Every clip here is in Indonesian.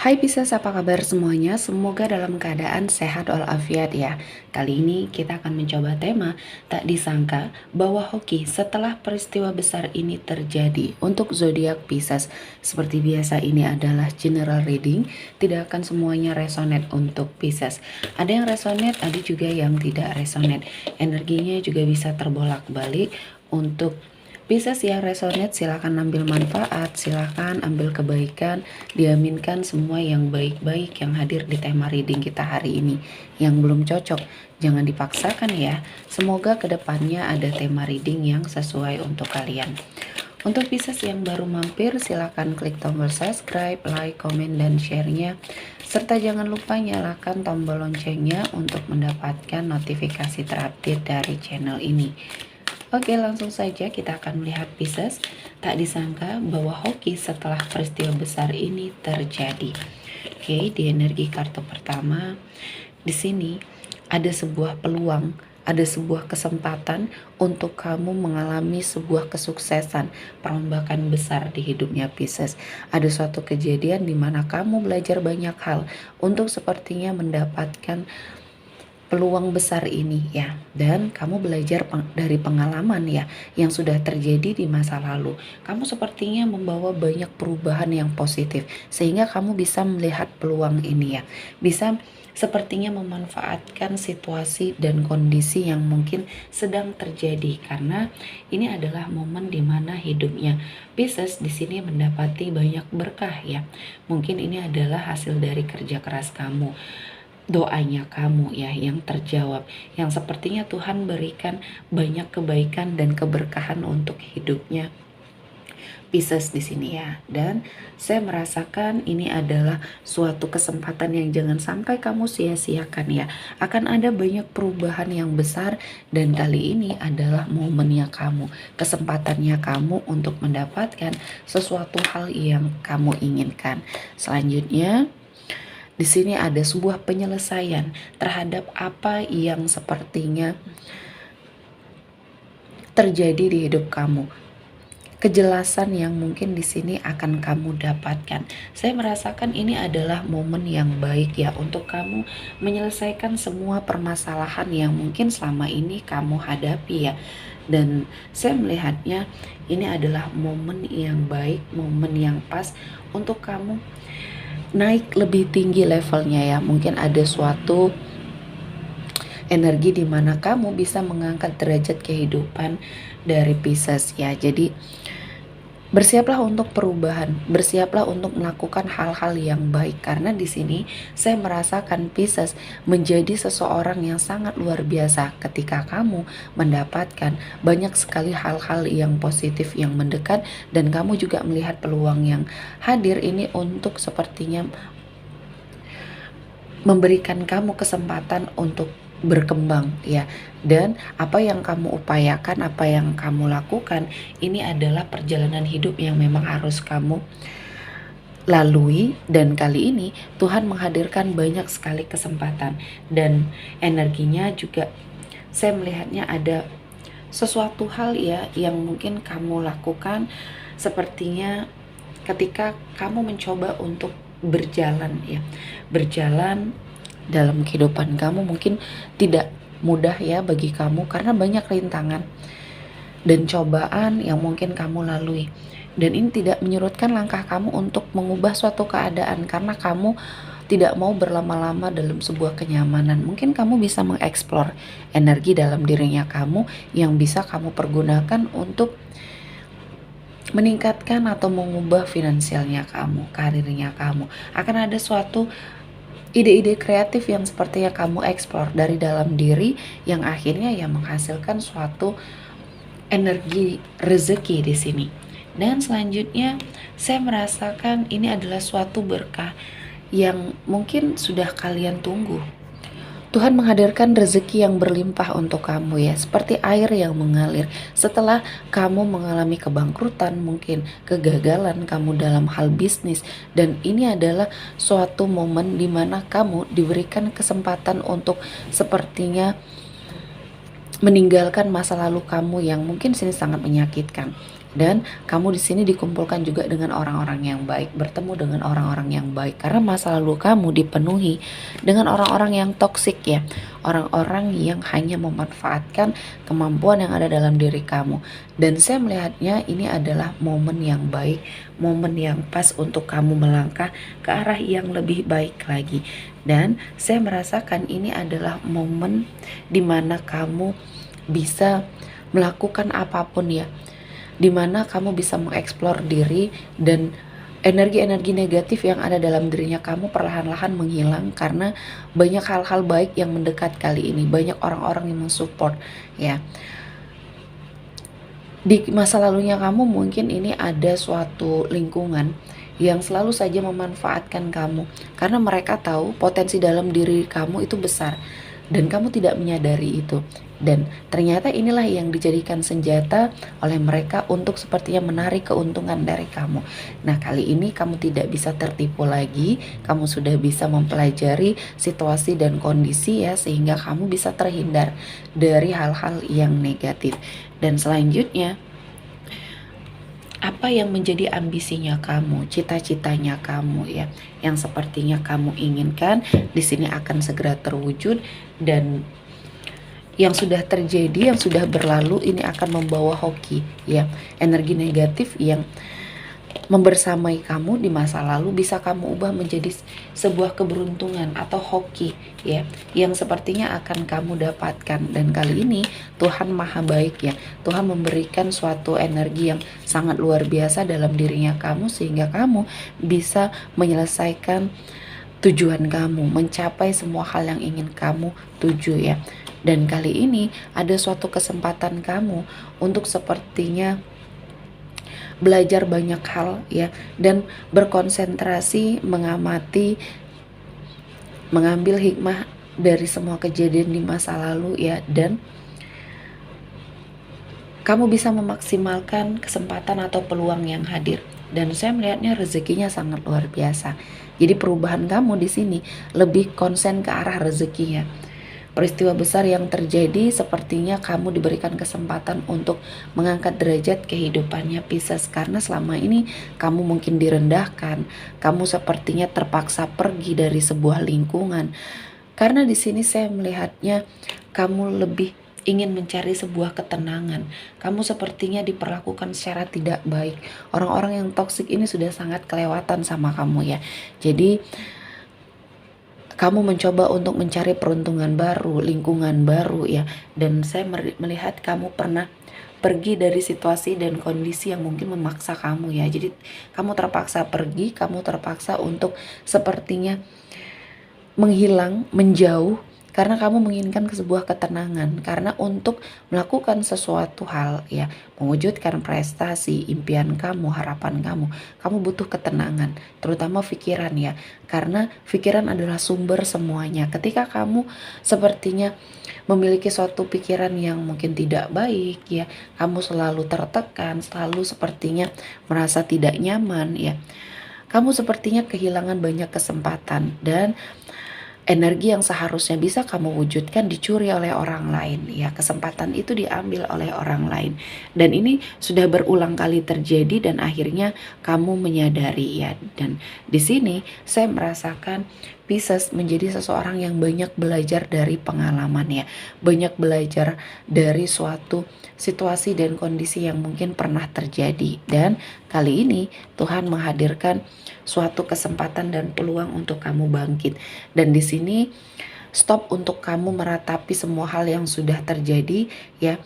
Hai Pisces, apa kabar semuanya? Semoga dalam keadaan sehat walafiat ya. Kali ini kita akan mencoba tema tak disangka bahwa hoki setelah peristiwa besar ini terjadi. Untuk zodiak Pisces, seperti biasa ini adalah general reading, tidak akan semuanya resonate untuk Pisces. Ada yang resonate, ada juga yang tidak resonate. Energinya juga bisa terbolak-balik. Untuk Pisces yang resonate silahkan ambil manfaat, silahkan ambil kebaikan, diaminkan semua yang baik-baik yang hadir di tema reading kita hari ini. Yang belum cocok, jangan dipaksakan ya. Semoga kedepannya ada tema reading yang sesuai untuk kalian. Untuk Pisces yang baru mampir, silahkan klik tombol subscribe, like, komen, dan share-nya. Serta jangan lupa nyalakan tombol loncengnya untuk mendapatkan notifikasi terupdate dari channel ini. Oke, langsung saja kita akan melihat Pisces. Tak disangka bahwa hoki setelah peristiwa besar ini terjadi. Oke, di energi kartu pertama, di sini ada sebuah peluang, ada sebuah kesempatan untuk kamu mengalami sebuah kesuksesan, perombakan besar di hidupnya Pisces. Ada suatu kejadian di mana kamu belajar banyak hal untuk sepertinya mendapatkan peluang besar ini ya, dan kamu belajar dari pengalaman ya yang sudah terjadi di masa lalu. Kamu sepertinya membawa banyak perubahan yang positif sehingga kamu bisa melihat peluang ini ya, bisa sepertinya memanfaatkan situasi dan kondisi yang mungkin sedang terjadi, karena ini adalah momen dimana hidupnya Pisces di sini mendapati banyak berkah ya. Mungkin ini adalah hasil dari kerja keras kamu, doanya kamu ya yang terjawab, yang sepertinya Tuhan berikan banyak kebaikan dan keberkahan untuk hidupnya Pisces di sini ya. Dan saya merasakan ini adalah suatu kesempatan yang jangan sampai kamu sia-siakan ya. Akan ada banyak perubahan yang besar, dan kali ini adalah momennya kamu, kesempatannya kamu untuk mendapatkan sesuatu hal yang kamu inginkan. Selanjutnya, di sini ada sebuah penyelesaian terhadap apa yang sepertinya terjadi di hidup kamu. Kejelasan yang mungkin di sini akan kamu dapatkan. Saya merasakan ini adalah momen yang baik ya untuk kamu menyelesaikan semua permasalahan yang mungkin selama ini kamu hadapi ya. Dan saya melihatnya ini adalah momen yang baik, momen yang pas untuk kamu naik lebih tinggi levelnya ya. Mungkin ada suatu energi di mana kamu bisa mengangkat derajat kehidupan dari Pisces ya. Jadi bersiaplah untuk perubahan, bersiaplah untuk melakukan hal-hal yang baik, karena di sini saya merasakan Pisces menjadi seseorang yang sangat luar biasa ketika kamu mendapatkan banyak sekali hal-hal yang positif yang mendekat, dan kamu juga melihat peluang yang hadir ini untuk sepertinya memberikan kamu kesempatan untuk berkembang ya. Dan apa yang kamu upayakan, apa yang kamu lakukan, ini adalah perjalanan hidup yang memang harus kamu lalui, dan kali ini Tuhan menghadirkan banyak sekali kesempatan, dan energinya juga saya melihatnya ada sesuatu hal ya yang mungkin kamu lakukan, sepertinya ketika kamu mencoba untuk berjalan ya, berjalan dalam kehidupan kamu mungkin tidak mudah ya bagi kamu, karena banyak rintangan dan cobaan yang mungkin kamu lalui, dan ini tidak menyurutkan langkah kamu untuk mengubah suatu keadaan, karena kamu tidak mau berlama-lama dalam sebuah kenyamanan. Mungkin kamu bisa mengeksplor energi dalam dirinya kamu yang bisa kamu pergunakan untuk meningkatkan atau mengubah finansialnya kamu, karirnya kamu. Akan ada suatu ide-ide kreatif yang sepertinya kamu eksplor dari dalam diri, yang akhirnya ya menghasilkan suatu energi rezeki di sini. Dan selanjutnya saya merasakan ini adalah suatu berkah yang mungkin sudah kalian tunggu. Tuhan menghadirkan rezeki yang berlimpah untuk kamu ya, seperti air yang mengalir. Setelah kamu mengalami kebangkrutan, mungkin kegagalan kamu dalam hal bisnis, dan ini adalah suatu momen di mana kamu diberikan kesempatan untuk sepertinya meninggalkan masa lalu kamu yang mungkin sini sangat menyakitkan. Dan kamu di sini dikumpulkan juga dengan orang-orang yang baik, bertemu dengan orang-orang yang baik, karena masa lalu kamu dipenuhi dengan orang-orang yang toksik ya, orang-orang yang hanya memanfaatkan kemampuan yang ada dalam diri kamu. Dan saya melihatnya ini adalah momen yang baik, momen yang pas untuk kamu melangkah ke arah yang lebih baik lagi. Dan saya merasakan ini adalah momen dimana kamu bisa melakukan apapun ya, dimana kamu bisa mengeksplor diri, dan energi-energi negatif yang ada dalam dirinya kamu perlahan-lahan menghilang karena banyak hal-hal baik yang mendekat kali ini, banyak orang-orang yang mensupport ya. Di masa lalunya kamu mungkin ini ada suatu lingkungan yang selalu saja memanfaatkan kamu karena mereka tahu potensi dalam diri kamu itu besar dan kamu tidak menyadari itu. Dan ternyata inilah yang dijadikan senjata oleh mereka untuk sepertinya menarik keuntungan dari kamu. Nah, kali ini kamu tidak bisa tertipu lagi. Kamu sudah bisa mempelajari situasi dan kondisi ya, sehingga kamu bisa terhindar dari hal-hal yang negatif. Dan selanjutnya, apa yang menjadi ambisinya kamu, cita-citanya kamu ya, yang sepertinya kamu inginkan di sini akan segera terwujud. Dan yang sudah terjadi, yang sudah berlalu ini akan membawa hoki ya, energi negatif yang membersamai kamu di masa lalu bisa kamu ubah menjadi sebuah keberuntungan atau hoki ya, yang sepertinya akan kamu dapatkan. Dan kali ini Tuhan maha baik ya, Tuhan memberikan suatu energi yang sangat luar biasa dalam dirinya kamu sehingga kamu bisa menyelesaikan tujuan kamu, mencapai semua hal yang ingin kamu tuju ya. Dan kali ini ada suatu kesempatan kamu untuk sepertinya belajar banyak hal ya, dan berkonsentrasi mengamati, mengambil hikmah dari semua kejadian di masa lalu ya, dan kamu bisa memaksimalkan kesempatan atau peluang yang hadir. Dan saya melihatnya rezekinya sangat luar biasa. Jadi perubahan kamu di sini lebih konsen ke arah rezekinya. Peristiwa besar yang terjadi sepertinya kamu diberikan kesempatan untuk mengangkat derajat kehidupannya Pisces, karena selama ini kamu mungkin direndahkan, kamu sepertinya terpaksa pergi dari sebuah lingkungan. Karena di sini saya melihatnya kamu lebih ingin mencari sebuah ketenangan. Kamu sepertinya diperlakukan secara tidak baik. Orang-orang yang toksik ini sudah sangat kelewatan sama kamu ya. Jadi kamu mencoba untuk mencari peruntungan baru, lingkungan baru ya. Dan saya melihat kamu pernah pergi dari situasi dan kondisi yang mungkin memaksa kamu ya. Jadi kamu terpaksa pergi, kamu terpaksa untuk sepertinya menghilang, menjauh, karena kamu menginginkan sebuah ketenangan. Karena untuk melakukan sesuatu hal ya, mewujudkan prestasi, impian kamu, harapan kamu butuh ketenangan, terutama pikiran ya, karena pikiran adalah sumber semuanya. Ketika kamu sepertinya memiliki suatu pikiran yang mungkin tidak baik ya, kamu selalu tertekan, selalu sepertinya merasa tidak nyaman ya, kamu sepertinya kehilangan banyak kesempatan, dan energi yang seharusnya bisa kamu wujudkan dicuri oleh orang lain ya, kesempatan itu diambil oleh orang lain. Dan ini sudah berulang kali terjadi dan akhirnya kamu menyadari ya. Dan di sini saya merasakan Pisces menjadi seseorang yang banyak belajar dari pengalaman ya, banyak belajar dari suatu situasi dan kondisi yang mungkin pernah terjadi. Dan kali ini Tuhan menghadirkan suatu kesempatan dan peluang untuk kamu bangkit. Dan di sini stop untuk kamu meratapi semua hal yang sudah terjadi ya.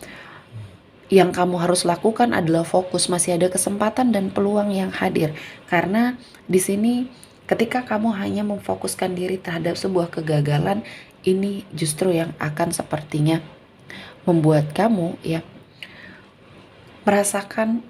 Yang kamu harus lakukan adalah fokus, masih ada kesempatan dan peluang yang hadir. Karena di sini ketika kamu hanya memfokuskan diri terhadap sebuah kegagalan, ini justru yang akan sepertinya membuat kamu ya merasakan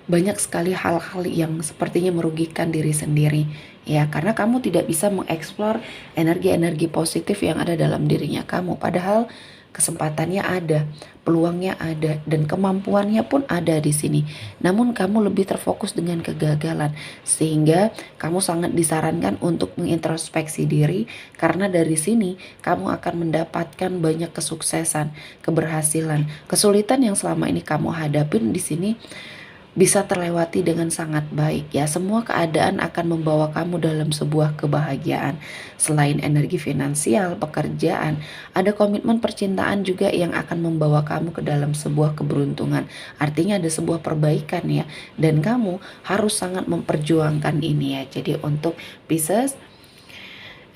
banyak sekali hal-hal yang sepertinya merugikan diri sendiri ya, karena kamu tidak bisa mengeksplor energi-energi positif yang ada dalam dirinya kamu. Padahal kesempatannya ada, peluangnya ada, dan kemampuannya pun ada di sini. Namun kamu lebih terfokus dengan kegagalan, sehingga kamu sangat disarankan untuk mengintrospeksi diri, karena dari sini kamu akan mendapatkan banyak kesuksesan, keberhasilan, kesulitan yang selama ini kamu hadapin di sini bisa terlewati dengan sangat baik ya. Semua keadaan akan membawa kamu dalam sebuah kebahagiaan. Selain energi finansial, pekerjaan, ada komitmen percintaan juga yang akan membawa kamu ke dalam sebuah keberuntungan. Artinya ada sebuah perbaikan ya. Dan kamu harus sangat memperjuangkan ini ya. Jadi untuk Pisces,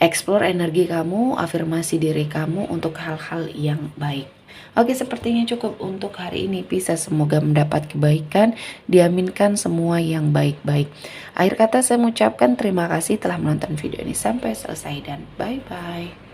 explore energi kamu, afirmasi diri kamu untuk hal-hal yang baik. Oke, sepertinya cukup untuk hari ini Pisces. Semoga mendapat kebaikan, diaminkan semua yang baik-baik. Akhir kata saya mengucapkan terima kasih telah menonton video ini sampai selesai dan bye-bye.